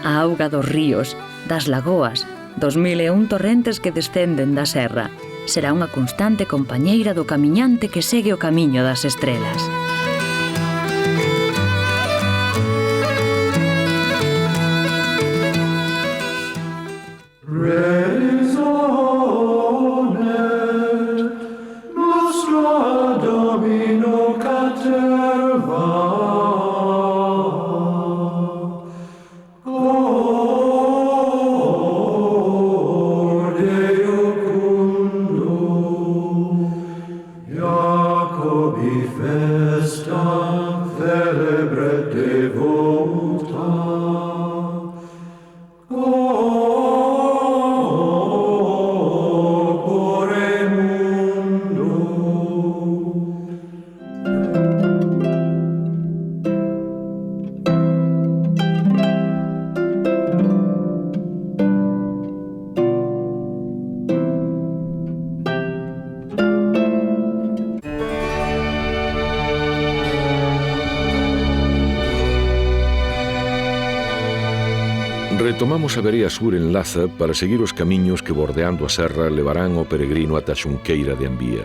a auga dos ríos, das lagoas, dos 1001 torrentes que descenden da serra. Será unha constante compañeira do camiñante que segue o camiño das estrelas. Retomamos a verea sur en Laza para seguir os camiños que bordeando a serra levarán o peregrino ata Xunqueira de Ambía.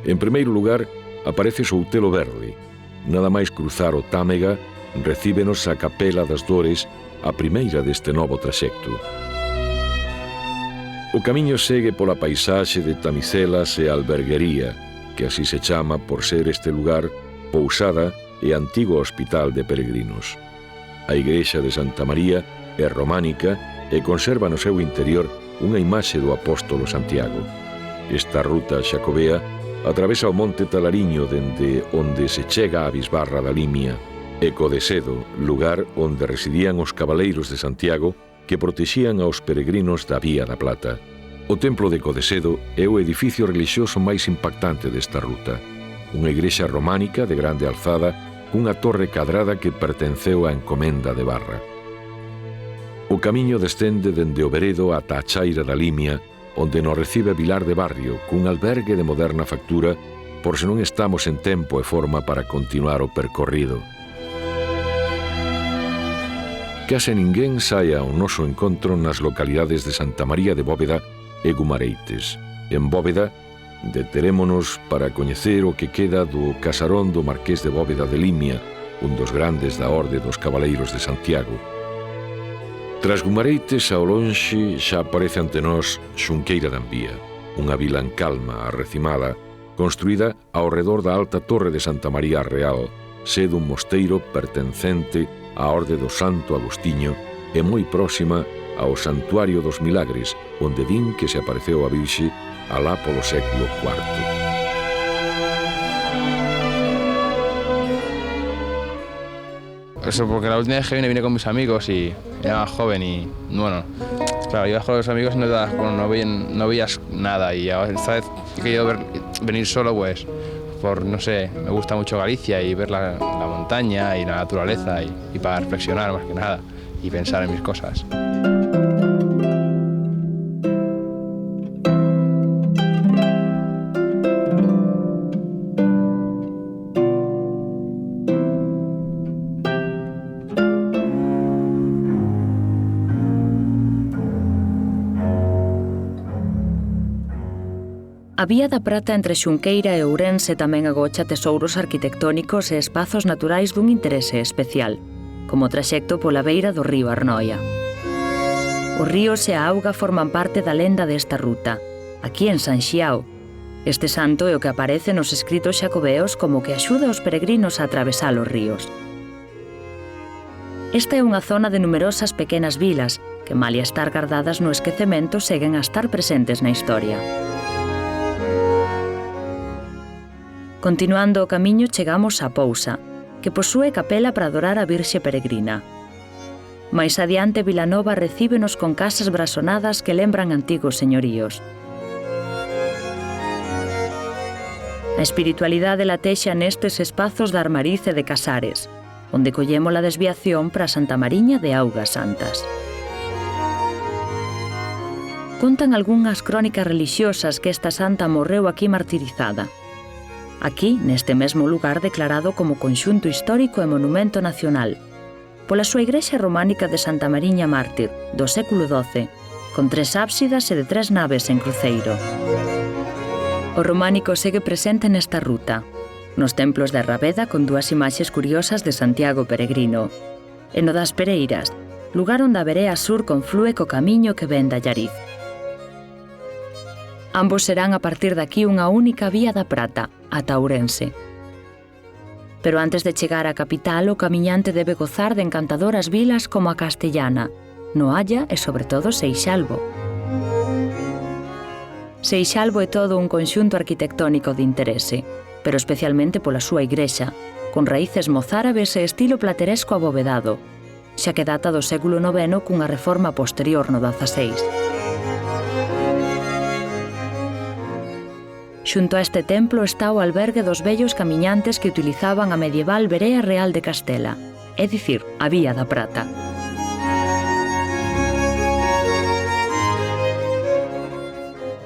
En primeiro lugar, aparece Soutelo Verde. Nada máis cruzar o Támega, recíbenos a Capela das Dores, a primeira deste novo traxecto. O camiño segue pola paisaxe de Tamicelas e Alberguería, que así se chama por ser este lugar pousada e antigo hospital de peregrinos. A igrexa de Santa María é románica e conserva no seu interior unha imaxe do apóstolo Santiago. Esta ruta xacobea atravesa o monte Talariño dende onde se chega a Bisbarra da Limia e Codesedo, lugar onde residían os cabaleiros de Santiago que protexían aos peregrinos da Vía da Plata. O templo de Codesedo é o edificio relixioso máis impactante desta ruta. Unha igrexa románica de grande alzada cunha torre cadrada que pertenceu á encomenda de Barra. O camiño descende dende o Veredo ata a Chaira da Limia, onde nos recibe Vilar de Barrio, cun albergue de moderna factura, por se non estamos en tempo e forma para continuar o percorrido. Case ninguén saia ao noso encontro nas localidades de Santa María de Bóveda e Gumareites. En Bóveda, deterémonos para coñecer o que queda do casarón do Marqués de Bóveda de Limia, un dos grandes da Orde dos Cabaleiros de Santiago. Tras Gumareites, ao lonxe, xa aparece ante nós Xunqueira de Ambía, unha vila en calma, arrecimada, construída ao redor da alta torre de Santa María Real, sede un mosteiro pertencente á Orde do Santo Agostiño e moi próxima ao Santuario dos Milagres, onde din que se apareceu a Virxe alá polo século IV. Eso porque la última vez que vine con mis amigos y era más joven y bueno, claro, ibas con los amigos y no veías nada y esta vez he querido venir solo pues por, no sé, me gusta mucho Galicia y ver la montaña y la naturaleza y para reflexionar más que nada y pensar en mis cosas. A Vía da Prata entre Xunqueira e Ourense tamén agocha tesouros arquitectónicos e espazos naturais dun interese especial, como o traxecto pola beira do río Arnoia. Os ríos e a auga forman parte da lenda desta ruta, aquí en San Xiao. Este santo é o que aparece nos escritos xacobeos como que axuda os peregrinos a atravesar os ríos. Esta é unha zona de numerosas pequenas vilas que, malia estar gardadas no esquecemento, seguen a estar presentes na historia. Continuando o camiño chegamos a Pousa, que posúe capela para adorar a Virxe Peregrina. Mais adiante Vilanova recíbenos con casas brasonadas que lembran antigos señoríos. A espiritualidade latexa nestes espazos de Armariz e de Casares, onde collemos a desviación para Santa Mariña de Augas Santas. Contan algunhas crónicas religiosas que esta santa morreu aquí martirizada. Aquí, neste mesmo lugar declarado como conxunto histórico e monumento nacional, pola súa igrexa románica de Santa Mariña Mártir, do século XII, con 3 ábsidas e de 3 naves en cruceiro. O románico segue presente nesta ruta, nos templos de Rabeda con 2 imaxes curiosas de Santiago Peregrino, e no das Pereiras, lugar onde a verea sur conflúe co camiño que ven da Llariz. Ambos serán a partir daqui unha única vía da prata, ata Ourense. Pero antes de chegar á capital, o camiñante debe gozar de encantadoras vilas como a Castellana, Noalla e, sobre todo, Seixalbo. Seixalbo é todo un conxunto arquitectónico de interese, pero especialmente pola súa igrexa, con raíces mozárabes e estilo plateresco abovedado, xa que data do século IX cunha reforma posterior no XVI. Xunto a este templo está o albergue dos vellos camiñantes que utilizaban a medieval verea real de Castela, é dicir, a Vía da Prata.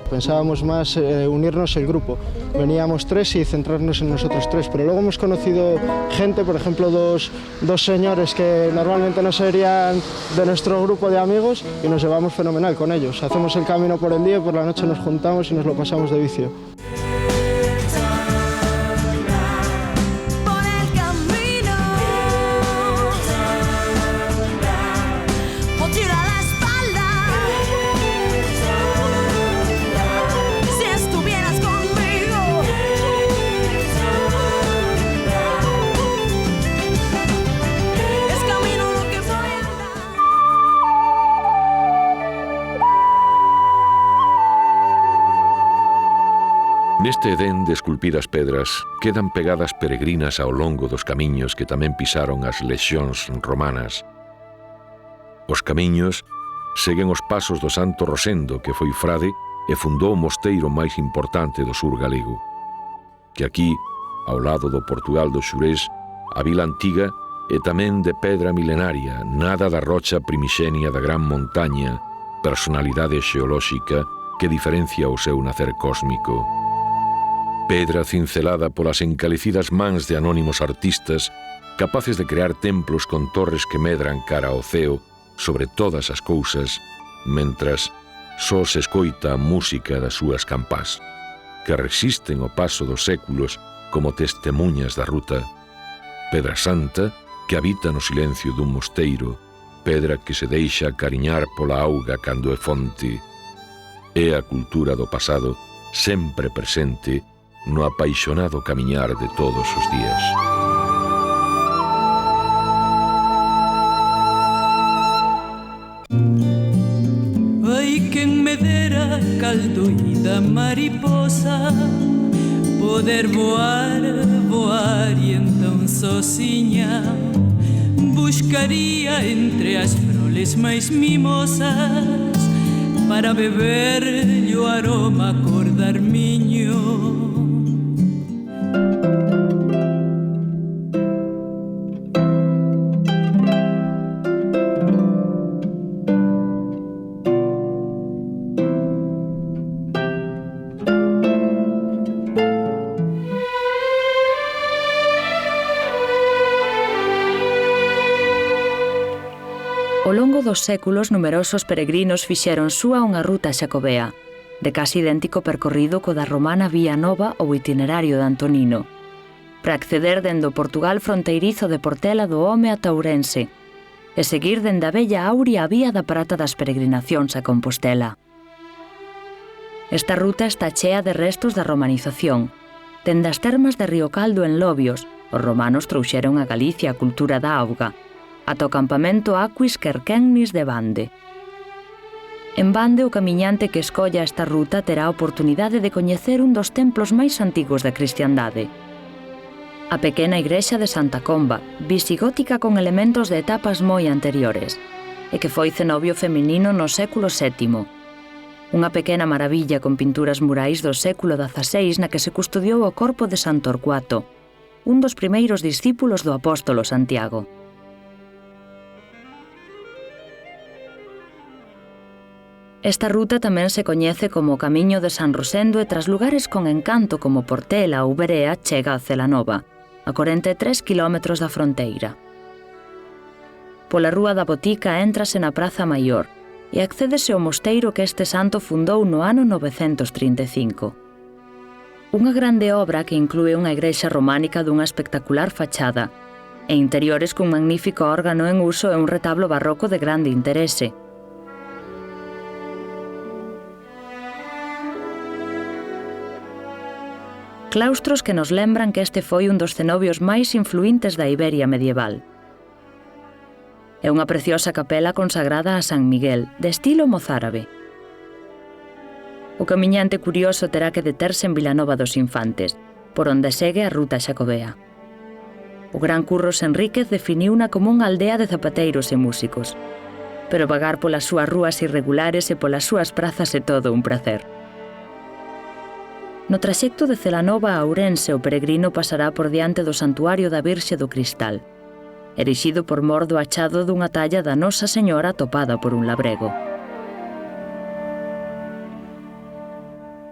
Pensábamos más unirnos el grupo. Veníamos 3 y centrarnos en nosotros 3, pero luego hemos conocido gente, por ejemplo, dos señores que normalmente no serían de nuestro grupo de amigos y nos llevamos fenomenal con ellos. Hacemos el camino por el día y por la noche nos juntamos y nos lo pasamos de vicio. Neste edén de esculpidas pedras quedan pegadas peregrinas ao longo dos camiños que tamén pisaron as lexións romanas. Os camiños seguen os pasos do santo Rosendo, que foi frade e fundou o mosteiro máis importante do sur galego. Que aquí, ao lado do Portugal do Xurés, a vila antiga é tamén de pedra milenaria, nada da rocha primixenia da gran montaña, personalidade xeolóxica que diferencia o seu nacer cósmico. Pedra cincelada polas encalecidas mans de anónimos artistas capaces de crear templos con torres que medran cara ao ceo sobre todas as cousas, mentras só se escoita a música das súas campás, que resisten o paso dos séculos como testemunhas da ruta. Pedra santa que habita no silencio dun mosteiro, pedra que se deixa cariñar pola auga cando é fonte. É a cultura do pasado sempre presente no apaixonado camiñar de todos os días. Ai, quen me dera caldoída mariposa, poder voar, voar e entón sozinha buscaría entre as proles máis mimosas para beber o aroma cor de armiño. Ao longo dos séculos, numerosos peregrinos fixeron súa unha ruta xacobea, de casi idéntico percorrido co da romana Vía Nova ou itinerario de Antonino, para acceder dende o Portugal fronteirizo de Portela do Home ata Ourense, e seguir dende a bella áurea a Vía da Prata das peregrinacións a Compostela. Esta ruta está chea de restos da romanización. Dende as termas de Río Caldo en Lobios, os romanos trouxeron a Galicia a cultura da auga, ata o campamento Aquis Querquennis de Bande. En Bande, o camiñante que escolla esta ruta terá a oportunidade de coñecer un dos templos máis antigos da cristiandade. A pequena igrexa de Santa Comba, visigótica con elementos de etapas moi anteriores, e que foi cenobio feminino no século VII. Unha pequena maravilla con pinturas murais do século XVI na que se custodiou o corpo de San Torcuato, un dos primeiros discípulos do apóstolo Santiago. Esta ruta tamén se coñece como o Camiño de San Rosendo e tras lugares con encanto como Portela ou Berea chega a Celanova, a 43 km da fronteira. Pola rúa da Botica éntrase na Praza Maior e accédese ao mosteiro que este santo fundou no ano 935. Unha grande obra que inclúe unha igrexa románica dunha espectacular fachada e interiores cun magnífico órgano en uso e un retablo barroco de grande interese. Claustros que nos lembran que este foi un dos cenobios máis influíntes da Iberia medieval. É unha preciosa capela consagrada a San Miguel, de estilo mozárabe. O camiñante curioso terá que deterse en Vilanova dos Infantes, por onde segue a ruta xacobea. O gran Curros Enríquez definiuna como unha aldea de zapateiros e músicos, pero vagar polas súas rúas irregulares e polas súas prazas é todo un prazer. No traxecto de Celanova a Ourense, o peregrino pasará por diante do Santuario da Virxe do Cristal, erixido por mor do achado dunha talla da Nosa Señora topada por un labrego.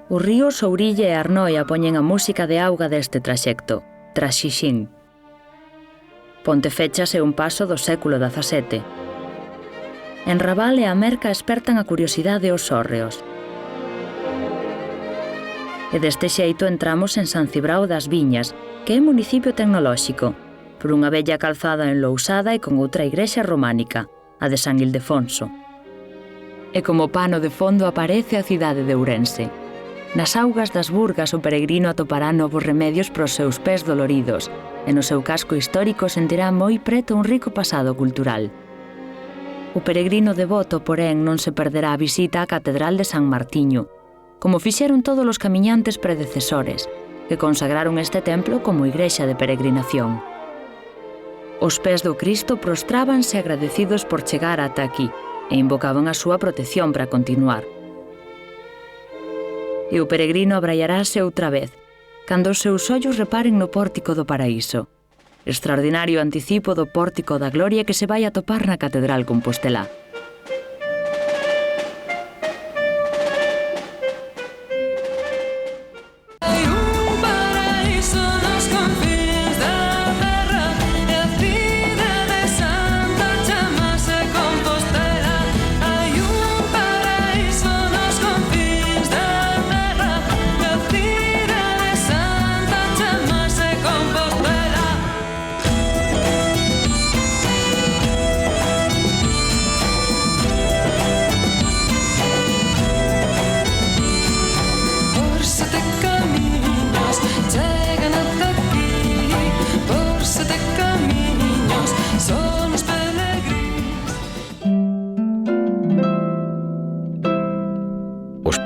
Os ríos Ourille e Arnoia poñen a música de auga deste traxecto, Traxixín. Pontefechas é un paso do século XVII. En Rabal e a Merca espertan a curiosidade os hórreos. E deste xeito entramos en San Cibrao das Viñas, que é municipio tecnolóxico, por unha bella calzada enlousada e con outra igrexa románica, a de San Ildefonso. E como pano de fondo aparece a cidade de Ourense. Nas augas das Burgas o peregrino atopará novos remedios para os seus pés doloridos e no seu casco histórico sentirá moi preto un rico pasado cultural. O peregrino devoto, porén, non se perderá a visita á Catedral de San Martiño, como fixeron todos os camiñantes predecesores, que consagraron este templo como igrexa de peregrinación. Os pés do Cristo prostrábanse agradecidos por chegar ata aquí e invocaban a súa protección para continuar. E o peregrino abraiarase outra vez, cando os seus ollos reparen no pórtico do Paraíso, extraordinario anticipo do pórtico da Gloria que se vai atopar na Catedral Compostelá.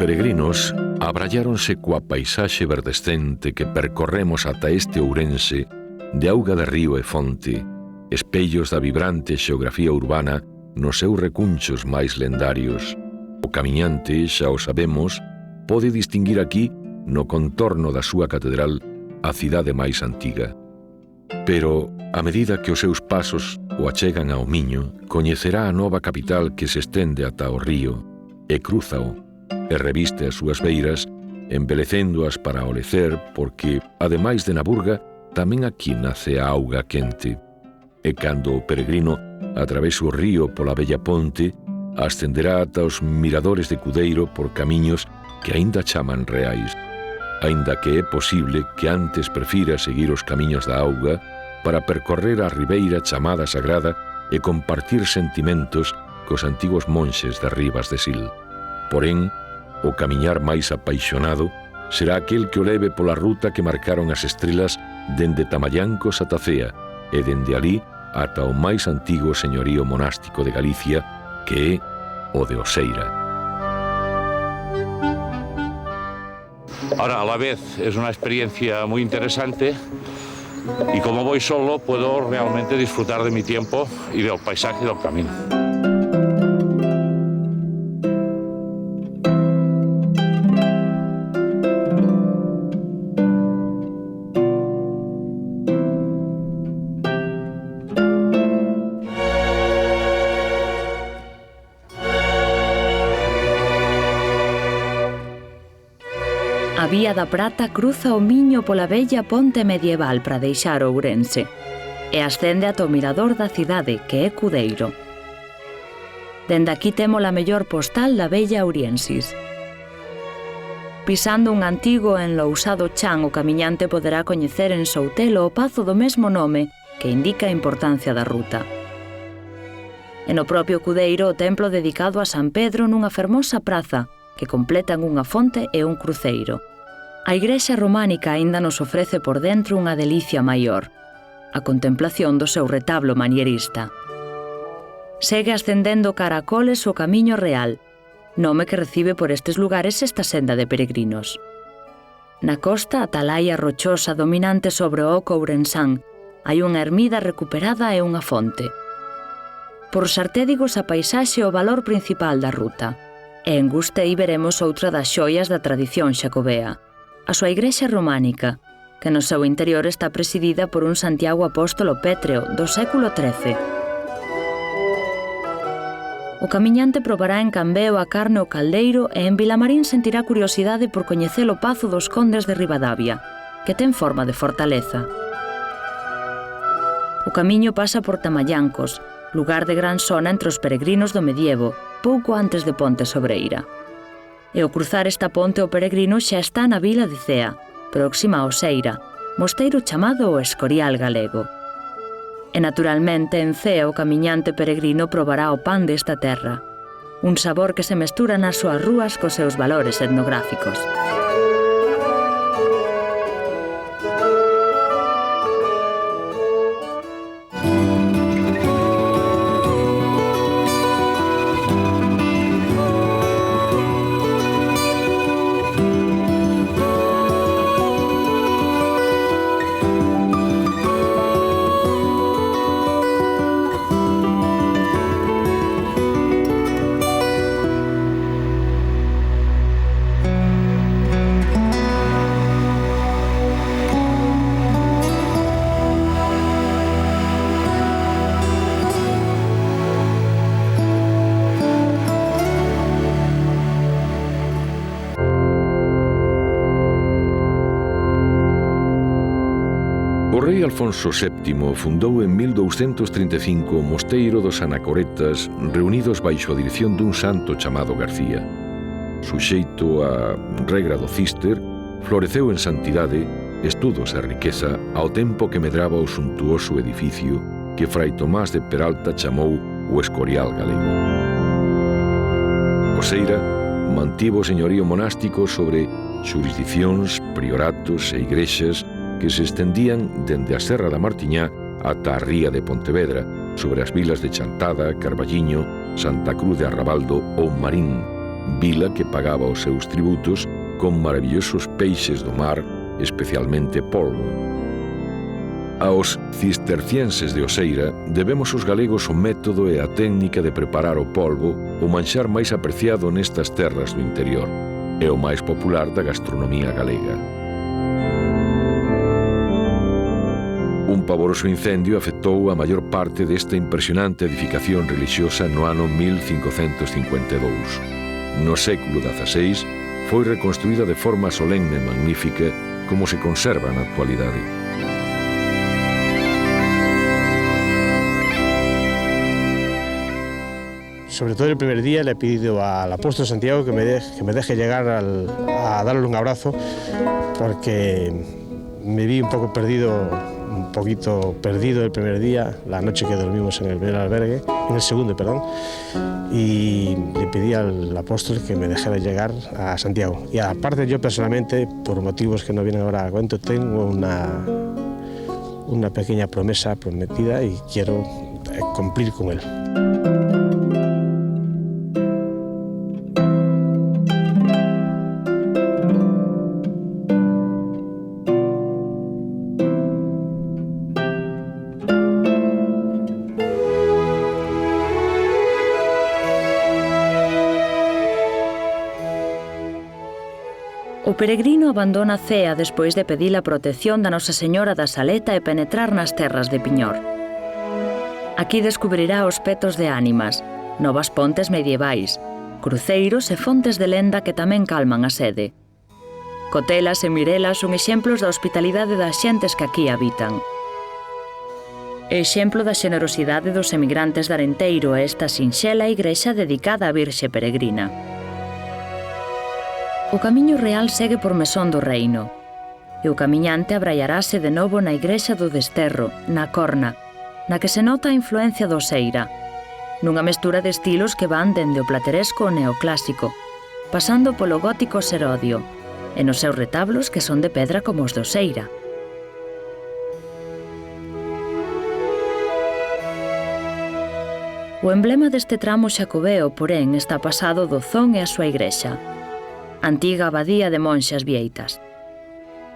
Peregrinos abralláronse coa paisaxe verdescente que percorremos ata este Ourense de auga de río e fonte, espellos da vibrante xeografía urbana nos seus recunchos máis lendarios. O camiñante, xa o sabemos, pode distinguir aquí, no contorno da súa catedral, a cidade máis antiga. Pero, a medida que os seus pasos o achegan ao Miño, coñecerá a nova capital que se estende ata o río e crúzao, e reviste as súas beiras, embelecéndoas para o lecer, porque, ademais de na Burga, tamén aquí nace a auga quente. E cando o peregrino atravesa o río pola bella ponte, ascenderá ata os miradores de Cudeiro por camiños que aínda chaman reais, aínda que é posible que antes prefira seguir os camiños da auga para percorrer a ribeira chamada Sagrada e compartir sentimentos cos antigos monxes de Ribas de Sil. Porén, o camiñar máis apaixonado será aquel que o leve pola ruta que marcaron as estrelas dende Tamallancos ata Cea e dende alí ata o máis antigo señorío monástico de Galicia, que é o de Oseira. Ahora, a la vez, es una experiencia muy interesante y como voy solo puedo realmente disfrutar de mi tiempo y del paisaje y del camino. A Vía da Prata cruza o Miño pola bella ponte medieval para deixar Ourense. e ascende ata o mirador da cidade, que é Cudeiro. Dende aquí temos a mellor postal da bella Auriensis. Pisando un antigo e enlousado chan, o camiñante poderá coñecer en Soutelo o pazo do mesmo nome que indica a importancia da ruta. E no propio Cudeiro o templo dedicado a San Pedro nunha fermosa praza que completan unha fonte e un cruceiro. A igrexa románica aínda nos ofrece por dentro unha delicia maior, a contemplación do seu retablo manierista. Segue ascendendo caracoles o Camiño Real, nome que recibe por estes lugares esta senda de peregrinos. Na costa, a talaia rochosa dominante sobre o oco ourensán, hai unha ermida recuperada e unha fonte. Por Sartédigos a paisaxe é o valor principal da ruta, e en Gustei veremos outra das xoias da tradición xacobea, a súa igrexa románica, que no seu interior está presidida por un Santiago Apóstolo pétreo do século XIII. O camiñante probará en Cambeo a carne o caldeiro e en Vilamarín sentirá curiosidade por coñecer o Pazo dos Condes de Ribadavia, que ten forma de fortaleza. O camiño pasa por Tamallancos, lugar de gran sona entre os peregrinos do medievo, pouco antes de Ponte Sobreira. E ao cruzar esta ponte o peregrino xa está na vila de Cea, próxima a Oseira, mosteiro chamado o Escorial Galego. E naturalmente en Cea o camiñante peregrino probará o pan desta terra, un sabor que se mestura nas súas rúas cos seus valores etnográficos. O rei Alfonso VII fundou en 1235 o mosteiro dos Anacoretas reunidos baixo a dirección dun santo chamado García. Suxeito a regra do Cister, floreceu en santidade, estudos e riqueza ao tempo que medraba o suntuoso edificio que Fray Tomás de Peralta chamou o Escorial Galego. Oseira mantivo o señorío monástico sobre xurisdicións, prioratos e igrexas que se estendían dende a Serra da Martiñá ata a ría de Pontevedra, sobre as vilas de Chantada, Carballiño, Santa Cruz de Arrabaldo ou Marín, vila que pagaba os seus tributos con maravillosos peixes do mar, especialmente polvo. Aos cistercienses de Oseira debemos os galegos o método e a técnica de preparar o polvo, o manxar máis apreciado nestas terras do interior, e o máis popular da gastronomía galega. Un pavoroso incendio afectou a maior parte desta impresionante edificación religiosa no ano 1552. No século XVI foi reconstruída de forma solemne e magnífica como se conserva na actualidade. Sobre todo el primer día le he pedido al apóstol Santiago que me deje llegar a darle un abrazo, porque me vi un poquito perdido el primer día, la noche que dormimos en el segundo, y le pedí al apóstol que me dejara llegar a Santiago. Y aparte yo personalmente, por motivos que no vienen ahora a cuento, tengo una pequeña promesa prometida y quiero cumplir con él. O peregrino abandona Cea despois de pedir a protección da Nosa Señora da Saleta e penetrar nas terras de Piñor. Aquí descubrirá os petos de ánimas, novas pontes medievais, cruceiros e fontes de lenda que tamén calman a sede. Cotelas e mirelas son exemplos da hospitalidade das xentes que aquí habitan. É exemplo da xenerosidade dos emigrantes de Arenteiro a esta sinxela igrexa dedicada á Virxe Peregrina. O camiño real segue por Mesón do Reino, e o camiñante abraiarase de novo na igrexa do Desterro, na Corna, na que se nota a influencia do Seira, nunha mestura de estilos que van dende o plateresco ao neoclásico, pasando polo gótico serodio, e nos seus retablos que son de pedra como os do Seira. O emblema deste tramo xacobeo, porén, está pasado do Zón e a súa igrexa, antiga abadía de monxas vieitas,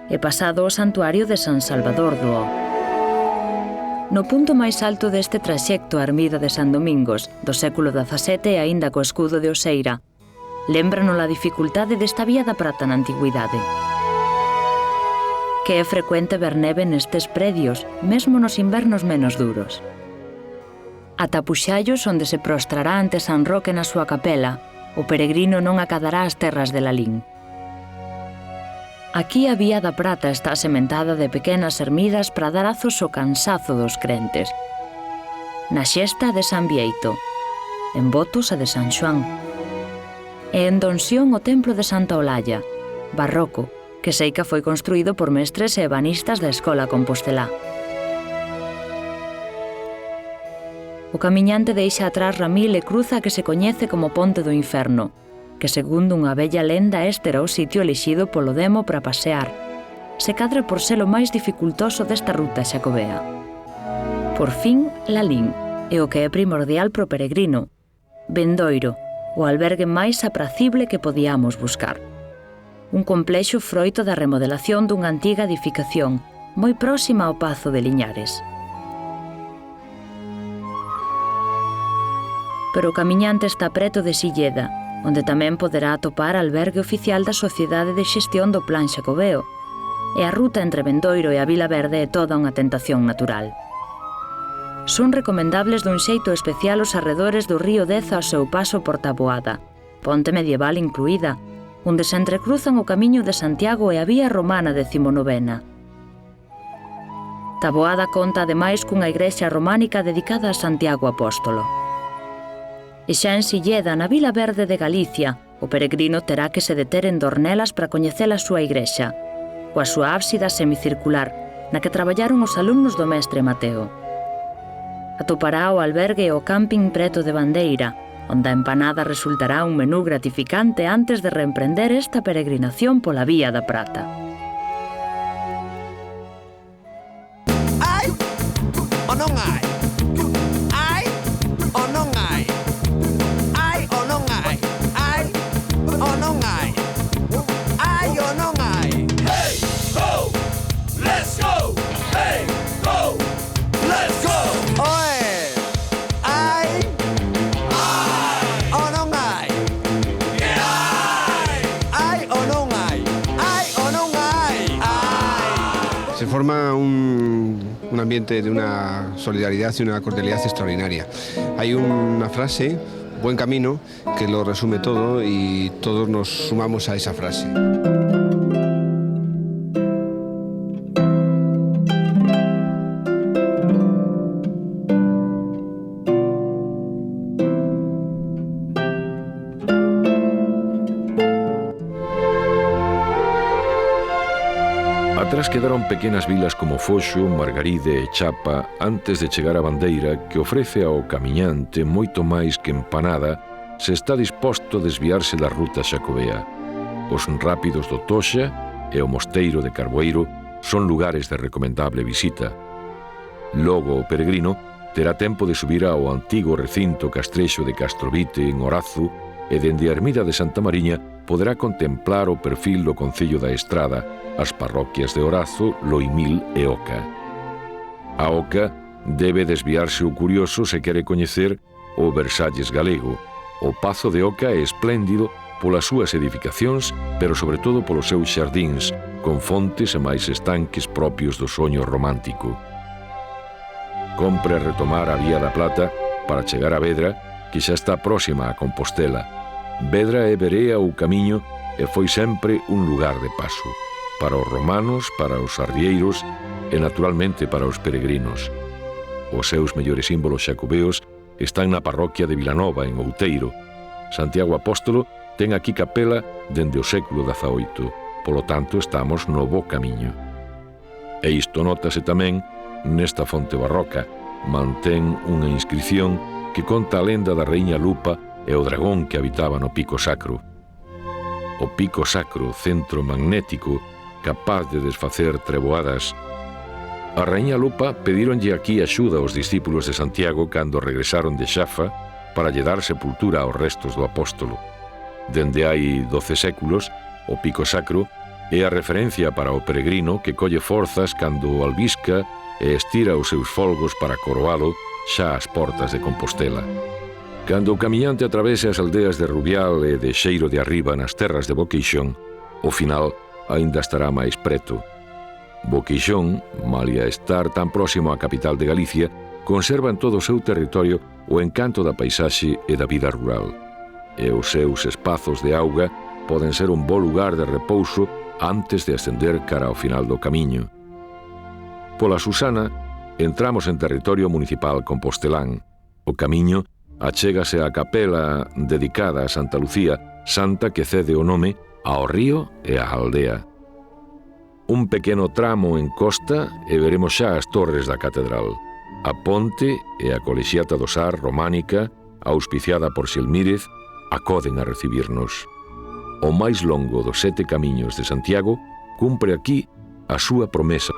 e pasado ao santuario de San Salvador do O. No punto máis alto deste traxecto a ermida de San Domingos, do século XVII e aínda co escudo de Oseira, lémbranos a dificultade desta vía da prata na antigüidade. Que é frecuente ver neve nestes predios, mesmo nos invernos menos duros. Ata Puxallos, onde se prostrará ante San Roque na súa capela, o peregrino non acadará as terras de Lalín. Aquí a Vía da Prata está sementada de pequenas ermidas para dar azos ao cansazo dos crentes. Na Xesta de San Bieito, en Botos a de San Xoán, e en Donsión o templo de Santa Olalla, barroco, que seica foi construído por mestres e ebanistas da Escola Compostelá. O camiñante deixa atrás Ramil e cruza a que se coñece como Ponte do Inferno, que segundo unha bella lenda este era o sitio elixido polo demo para pasear, se cadra por ser o máis dificultoso desta ruta xacobea. Por fin, Lalín, e o que é primordial pro peregrino, Bendoiro, o albergue máis apracible que podíamos buscar. Un complexo froito da remodelación dunha antiga edificación, moi próxima ao Pazo de Liñares. Pero o camiñante está preto de Silleda, onde tamén poderá atopar albergue oficial da Sociedade de Xestión do Plan Xacobeo, e a ruta entre Bendoiro e a Vila Verde é toda unha tentación natural. Son recomendables dun xeito especial os arredores do río Deza ao seu paso por Taboada, ponte medieval incluída, onde se entrecruzan o Camiño de Santiago e a Vía Romana XIX. Taboada conta ademais cunha igrexa románica dedicada a Santiago Apóstolo. E xa en Silleda, na Vila Verde de Galicia, o peregrino terá que se deter en Dornelas para coñecer a súa igrexa, coa súa ábsida semicircular, na que traballaron os alumnos do mestre Mateo. Atopará o albergue e o camping preto de Bandeira, onde a empanada resultará un menú gratificante antes de reemprender esta peregrinación pola Vía da Prata. Hai ou non hai? Hai ou non hai? Hai ou non hai? Hai ou non hai? Hai ou non hai? Hey, go! Let's go! Hey, go! Let's go! Oe! Hai! Hai! Ou non hai? Hai! Hai ou non hai? Hai ou non hai? Hai! Se forma un ambiente de una solidaridad y una cordialidad extraordinaria. Hay una frase, buen camino, que lo resume todo y todos nos sumamos a esa frase. Atrás quedaron pequenas vilas como Foxo, Margaride e Chapa antes de chegar a Bandeira, que ofrece ao camiñante moito máis que empanada se está disposto a desviarse da ruta xacobea. Os rápidos do Toxa e o Mosteiro de Carboeiro son lugares de recomendable visita. Logo o peregrino terá tempo de subir ao antigo recinto castrexo de Castrovite en Orazu e dende a ermida de Santa Mariña poderá contemplar o perfil do concello da Estrada, as parroquias de Orazo, Loimil e Oca. A Oca debe desviarse o curioso se quere coñecer o Versalles galego. O Pazo de Oca é espléndido polas súas edificacións, pero sobre todo polos seus xardíns, con fontes e máis estanques propios do soño romántico. Compre retomar a Vía da Plata para chegar a Vedra, que xa está próxima a Compostela. Vedra é verea ou camiño e foi sempre un lugar de paso, para os romanos, para os arrieiros e naturalmente para os peregrinos. Os seus mellores símbolos xacobeos están na parroquia de Vilanova, en Outeiro. Santiago Apóstolo ten aquí capela dende o século XVIII, polo tanto estamos no bo camiño. E isto nótase tamén nesta fonte barroca. Mantén unha inscrición que conta a lenda da raíña Lupa e o dragón que habitaba no pico sacro. O pico sacro, centro magnético, capaz de desfacer treboadas. A raíña Lupa pedíronlle aquí axuda aos discípulos de Santiago cando regresaron de Xafa para lle dar sepultura aos restos do apóstolo. Dende hai 12 séculos, o pico sacro é a referencia para o peregrino que colle forzas cando albisca e estira os seus folgos para coroalo xa ás portas de Compostela. Cando o camiñante atravese as aldeas de Rubial e de Xeiro de Arriba nas terras de Boqueixón, o final aínda estará máis preto. Boqueixón, malia estar tan próximo á capital de Galicia, conserva en todo o seu territorio o encanto da paisaxe e da vida rural. E os seus espazos de auga poden ser un bo lugar de repouso antes de ascender cara ao final do camiño. Pola Susana, entramos en territorio municipal compostelán. O camiño achégase á capela dedicada a Santa Lucía, santa que cede o nome ao río e á aldea. Un pequeno tramo en costa e veremos xa as torres da catedral. A ponte e a colexiata do Sar románica, auspiciada por Xelmírez, acoden a recibirnos. O máis longo dos 7 camiños de Santiago cumpre aquí a súa promesa.